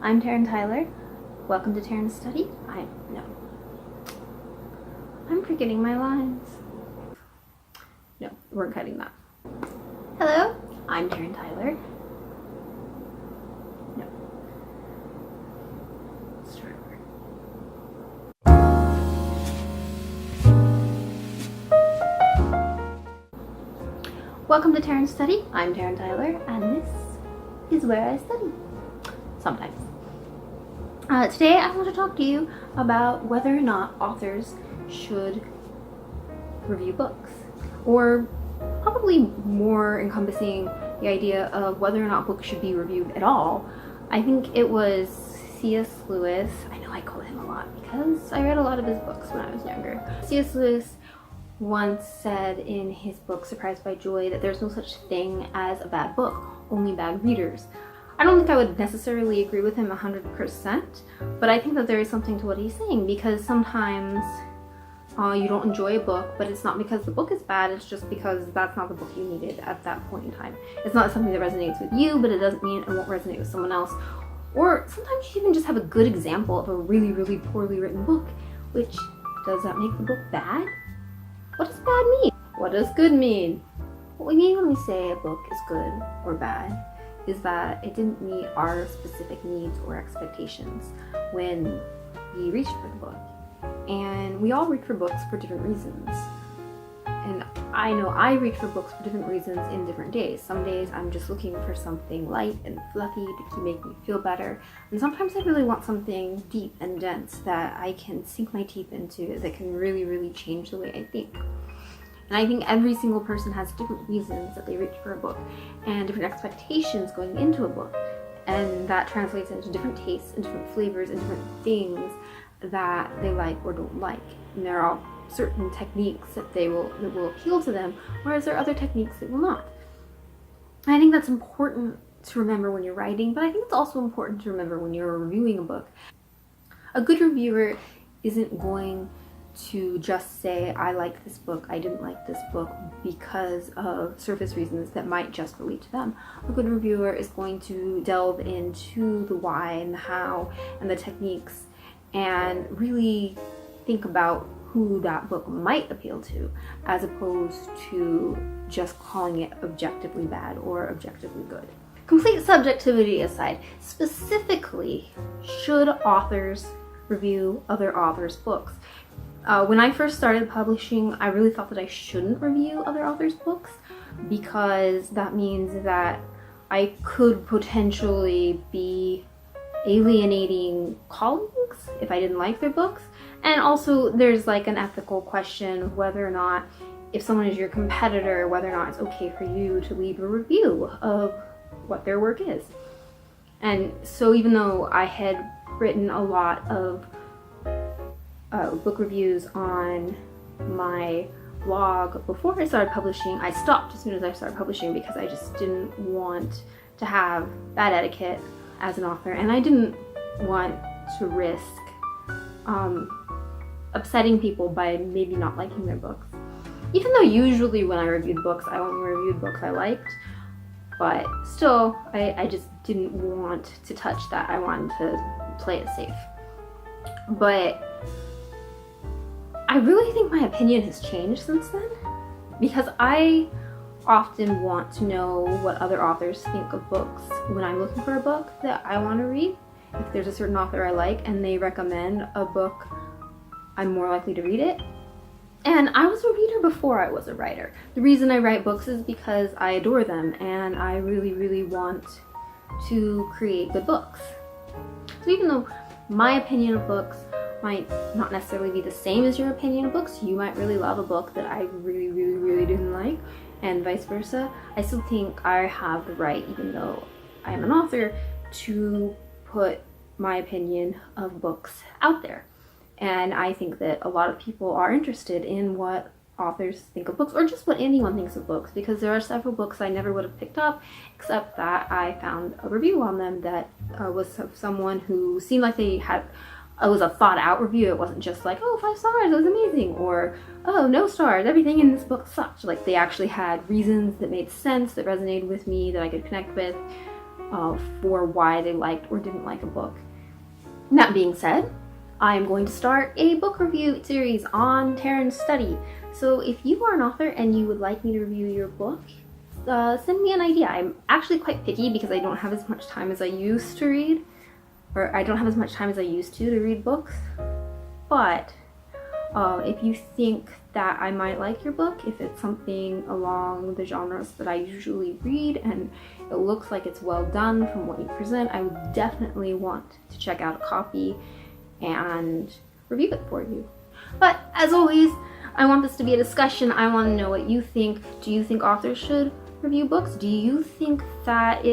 I'm Taryn Tyler. Welcome to Taryn's Study. I'm forgetting my lines. No, we're cutting that. Hello, I'm Taryn Tyler. No. Start over. Welcome to Taryn's Study. I'm Taryn Tyler, and this is where I study. Sometimes. Today I want to talk to you about whether or not authors should review books, or probably more encompassing the idea of whether or not books should be reviewed at all. I think it was C.S. Lewis. I know I call him a lot because I read a lot of his books when I was younger. C.S. Lewis once said in his book Surprised by Joy that there's no such thing as a bad book, only bad readers. I don't think I would necessarily agree with him 100%, but I think that there is something to what he's saying, because sometimes you don't enjoy a book, but it's not because the book is bad, it's just because that's not the book you needed at that point in time. It's not something that resonates with you, but it doesn't mean it won't resonate with someone else. Or sometimes you even just have a good example of a really, really poorly written book, which, does that make the book bad? What does bad mean? What does good mean? What we mean when we say a book is good or bad is that it didn't meet our specific needs or expectations when we reached for the book. And we all reach for books for different reasons. And I know I reach for books for different reasons in different days. Some days I'm just looking for something light and fluffy to make me feel better. And sometimes I really want something deep and dense that I can sink my teeth into, that can really, really change the way I think. And I think every single person has different reasons that they reach for a book and different expectations going into a book. And that translates into different tastes and different flavors and different things that they like or don't like. And there are certain techniques that will appeal to them, whereas there are other techniques that will not. And I think that's important to remember when you're writing, but I think it's also important to remember when you're reviewing a book. A good reviewer isn't going to just say, I like this book, I didn't like this book, because of surface reasons that might just relate to them. A good reviewer is going to delve into the why and the how and the techniques and really think about who that book might appeal to, as opposed to just calling it objectively bad or objectively good. Complete subjectivity aside, specifically, should authors review other authors' books? When I first started publishing, I really thought that I shouldn't review other authors' books, because that means that I could potentially be alienating colleagues if I didn't like their books. And also there's like an ethical question of whether or not, if someone is your competitor, whether or not it's okay for you to leave a review of what their work is. And so even though I had written a lot of book reviews on my blog before I started publishing, I stopped as soon as I started publishing because I just didn't want to have bad etiquette as an author, and I didn't want to risk upsetting people by maybe not liking their books. Even though usually when I reviewed books, I only reviewed books I liked, but still, I just didn't want to touch that. I wanted to play it safe. But I really think my opinion has changed since then, because I often want to know what other authors think of books when I'm looking for a book that I want to read. If there's a certain author I like and they recommend a book, I'm more likely to read it. And I was a reader before I was a writer. The reason I write books is because I adore them and I really, really want to create good books. So even though my opinion of books might not necessarily be the same as your opinion of books, you might really love a book that I really, really, really didn't like, and vice versa, I still think I have the right, even though I am an author, to put my opinion of books out there. And I think that a lot of people are interested in what authors think of books, or just what anyone thinks of books, because there are several books I never would have picked up, except that I found a review on them that was of someone who seemed like they had, it was a thought out review. It wasn't just like, oh, 5 stars, it was amazing, or oh, no stars, everything in this book sucked. Like, they actually had reasons that made sense, that resonated with me, that I could connect with. for why they liked or didn't like a book. And that being said, I am going to start a book review series on Taryn's study. So if you are an author and you would like me to review your book, send me an idea. I'm actually quite picky because I don't have as much time as I used to read, or I don't have as much time as I used to read books. But if you think that I might like your book, if it's something along the genres that I usually read and it looks like it's well done from what you present, I would definitely want to check out a copy and review it for you. But as always, I want this to be a discussion. I want to know what you think. Do you think authors should review books? Do you think that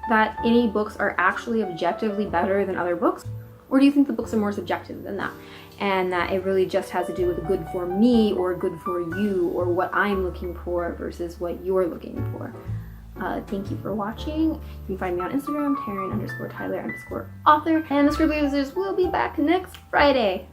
that any books are actually objectively better than other books? Or do you think the books are more subjective than that? And that it really just has to do with good for me or good for you or what I'm looking for versus what you're looking for. Thank you for watching. You can find me on Instagram, Taryn_Tyler_author. And the Scribbly Wizards will be back next Friday.